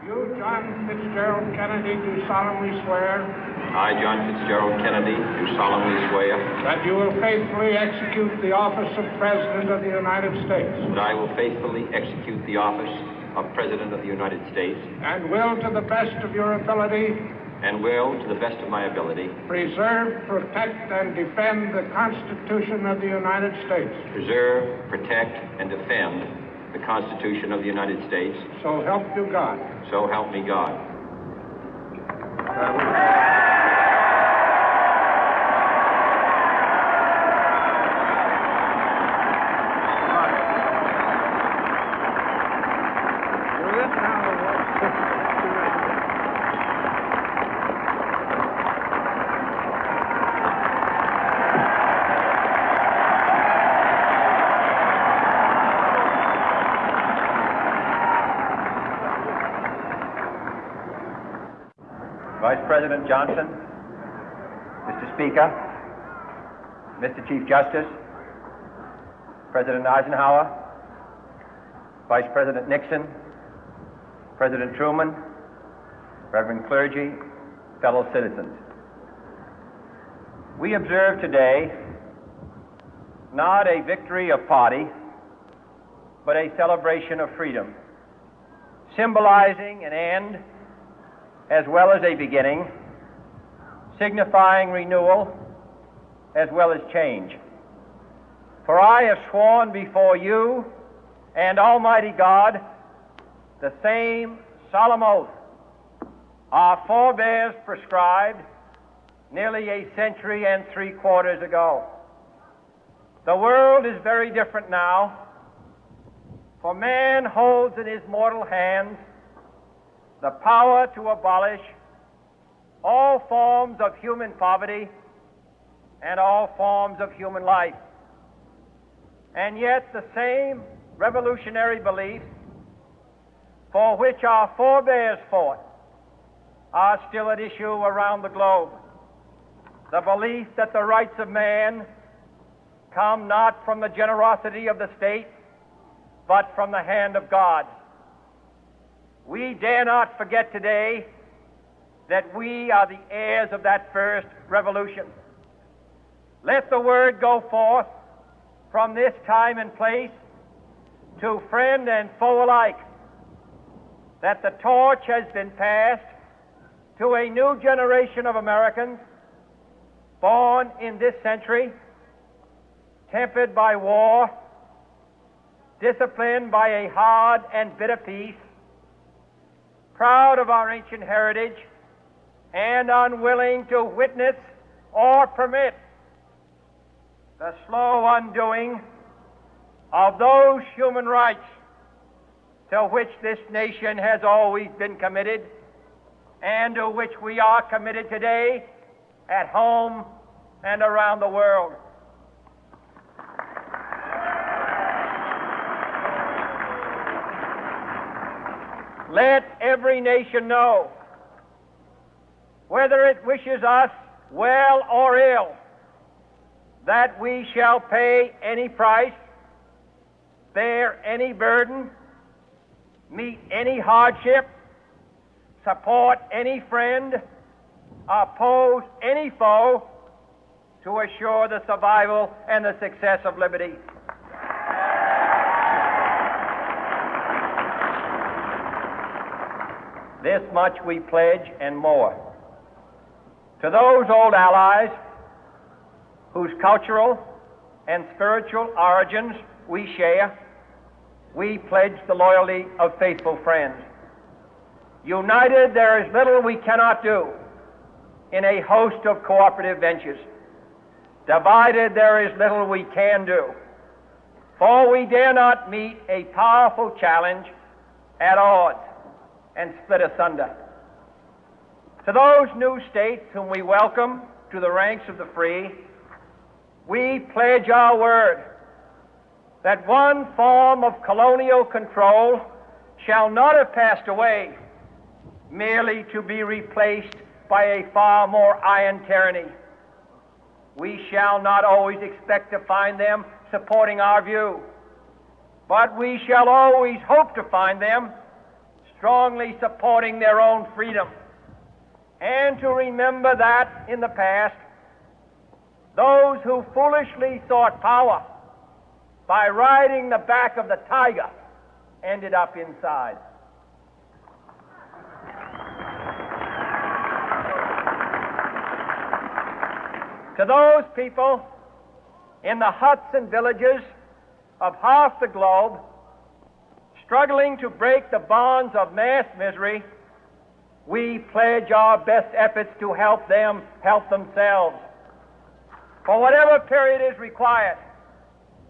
You, John Fitzgerald Kennedy, do solemnly swear. I, John Fitzgerald Kennedy, do solemnly swear. That you will faithfully execute the office of President of the United States. That I will faithfully execute the office of President of the United States. And will, to the best of your ability. And will, to the best of my ability. Preserve, protect, and defend the Constitution of the United States. Preserve, protect, and defend the Constitution of the United States. So help you God. So help me God. Vice President Johnson, Mr. Speaker, Mr. Chief Justice, President Eisenhower, Vice President Nixon, President Truman, Reverend clergy, fellow citizens. We observe today not a victory of party, but a celebration of freedom, symbolizing an end as well as a beginning, signifying renewal as well as change. For I have sworn before you and Almighty God the same solemn oath our forebears prescribed nearly a century and 3/4 ago. The world is very different now, for man holds in his mortal hands the power to abolish all forms of human poverty and all forms of human life. And yet the same revolutionary beliefs for which our forebears fought are still at issue around the globe. The belief that the rights of man come not from the generosity of the state, but from the hand of God. We dare not forget today that we are the heirs of that first revolution. Let the word go forth from this time and place to friend and foe alike that the torch has been passed to a new generation of Americans born in this century, tempered by war, disciplined by a hard and bitter peace, proud of our ancient heritage, and unwilling to witness or permit the slow undoing of those human rights to which this nation has always been committed and to which we are committed today at home and around the world. Let every nation know, whether it wishes us well or ill, that we shall pay any price, bear any burden, meet any hardship, support any friend, oppose any foe to assure the survival and the success of liberty. This much we pledge and more. To those old allies whose cultural and spiritual origins we share, we pledge the loyalty of faithful friends. United, there is little we cannot do in a host of cooperative ventures. Divided, there is little we can do, for we dare not meet a powerful challenge at odds and split asunder. To those new states whom we welcome to the ranks of the free, we pledge our word that one form of colonial control shall not have passed away, merely to be replaced by a far more iron tyranny. We shall not always expect to find them supporting our view, but we shall always hope to find them strongly supporting their own freedom, and to remember that in the past, those who foolishly sought power by riding the back of the tiger ended up inside. To those people in the huts and villages of half the globe struggling to break the bonds of mass misery, we pledge our best efforts to help them help themselves for whatever period is required,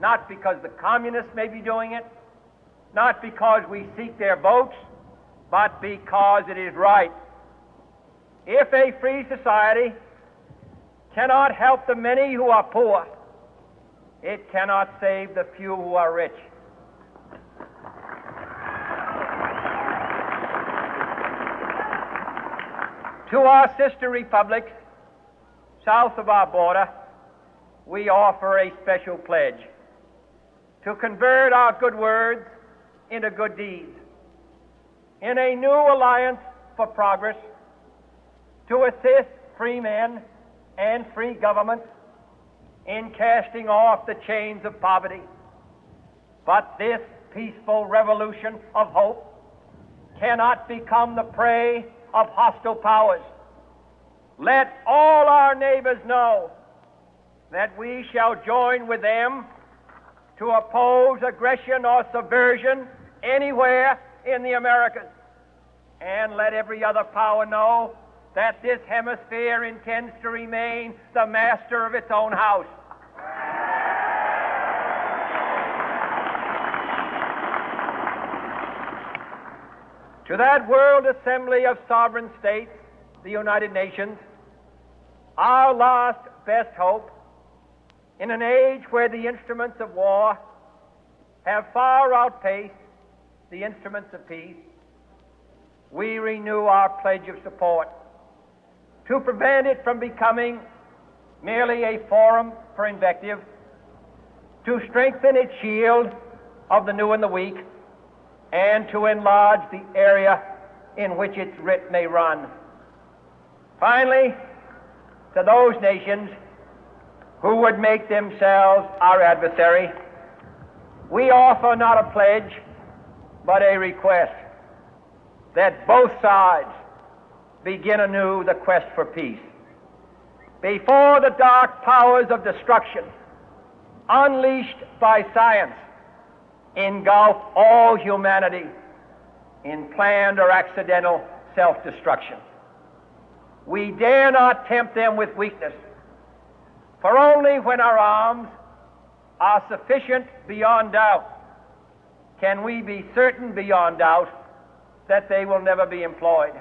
not because the communists may be doing it, not because we seek their votes, but because it is right. If a free society cannot help the many who are poor, it cannot save the few who are rich. To our sister republics south of our border, we offer a special pledge to convert our good words into good deeds, in a new alliance for progress, to assist free men and free governments in casting off the chains of poverty. But this peaceful revolution of hope cannot become the prey of hostile powers. Let all our neighbors know that we shall join with them to oppose aggression or subversion anywhere in the Americas. And let every other power know that this hemisphere intends to remain the master of its own house. To that World Assembly of Sovereign States, the United Nations, our last best hope, in an age where the instruments of war have far outpaced the instruments of peace, we renew our pledge of support to prevent it from becoming merely a forum for invective, to strengthen its shield of the new and the weak, and to enlarge the area in which its writ may run. Finally, to those nations who would make themselves our adversary, we offer not a pledge, but a request that both sides begin anew the quest for peace. Before the dark powers of destruction, unleashed by science, engulf all humanity in planned or accidental self-destruction, we dare not tempt them with weakness, for only when our arms are sufficient beyond doubt can we be certain beyond doubt that they will never be employed.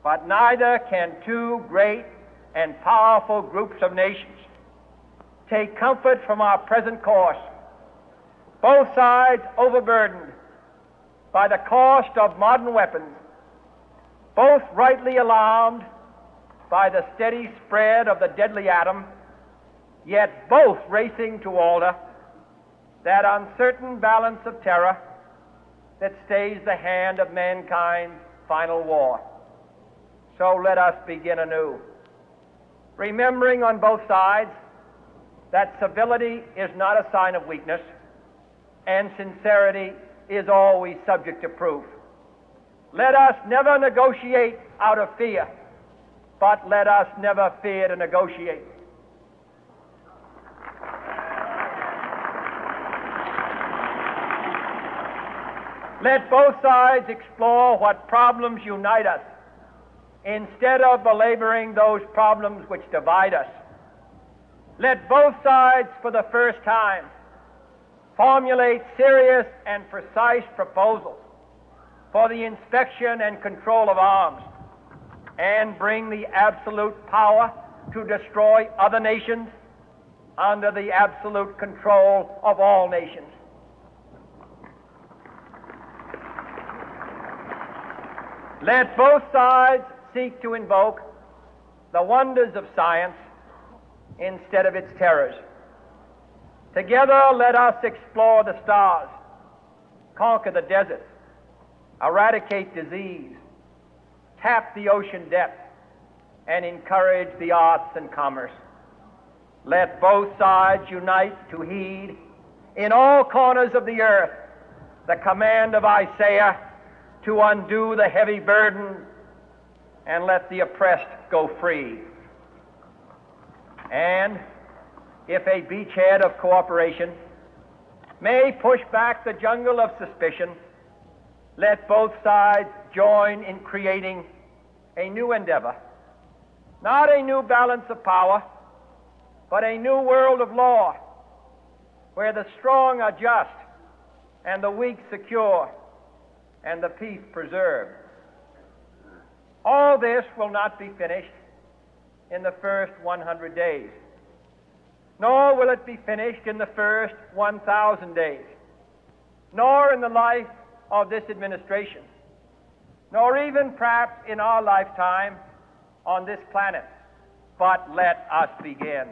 But neither can two great and powerful groups of nations take comfort from our present course, both sides overburdened by the cost of modern weapons, both rightly alarmed by the steady spread of the deadly atom, yet both racing to alter that uncertain balance of terror that stays the hand of mankind's final war. So let us begin anew, remembering on both sides that civility is not a sign of weakness, and sincerity is always subject to proof. Let us never negotiate out of fear, but let us never fear to negotiate. Let both sides explore what problems unite us, instead of belaboring those problems which divide us. Let both sides, for the first time, formulate serious and precise proposals for the inspection and control of arms, and bring the absolute power to destroy other nations under the absolute control of all nations. Let both sides seek to invoke the wonders of science instead of its terrors. Together, let us explore the stars, conquer the deserts, eradicate disease, tap the ocean depth, and encourage the arts and commerce. Let both sides unite to heed in all corners of the earth the command of Isaiah to undo the heavy burden and let the oppressed go free. And if a beachhead of cooperation may push back the jungle of suspicion, let both sides join in creating a new endeavor, not a new balance of power, but a new world of law, where the strong are just and the weak secure and the peace preserved. All this will not be finished in the first 100 days, nor will it be finished in the first 1,000 days, nor in the life of this administration, nor even perhaps in our lifetime on this planet. But let us begin.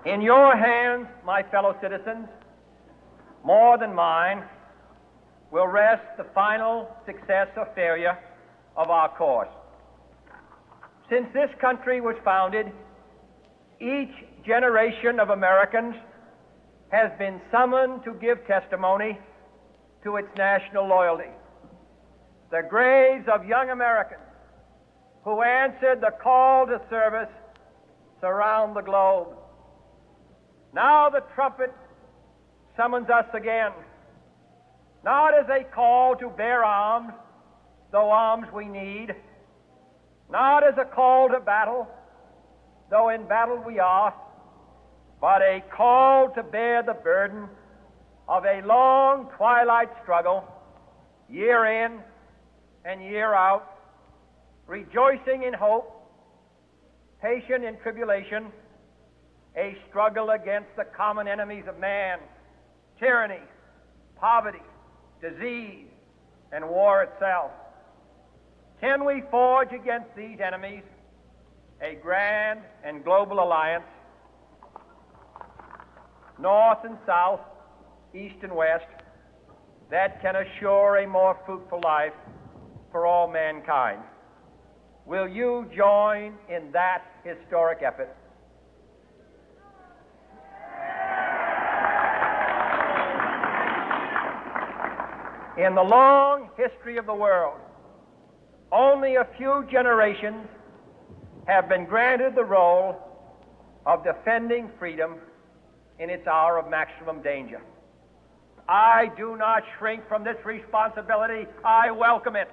In your hands, my fellow citizens, more than mine, will rest the final success or failure of our course. Since this country was founded, each generation of Americans has been summoned to give testimony to its national loyalty. The graves of young Americans who answered the call to service surround the globe. Now the trumpet summons us again, not as a call to bear arms, though arms we need, not as a call to battle, though in battle we are, but a call to bear the burden of a long twilight struggle, year in and year out, rejoicing in hope, patient in tribulation, a struggle against the common enemies of man, tyranny, poverty, disease, and war itself. Can we forge against these enemies a grand and global alliance, north and south, east and west, that can assure a more fruitful life for all mankind? Will you join in that historic effort? In the long history of the world, only a few generations have been granted the role of defending freedom in its hour of maximum danger. I do not shrink from this responsibility. I welcome it.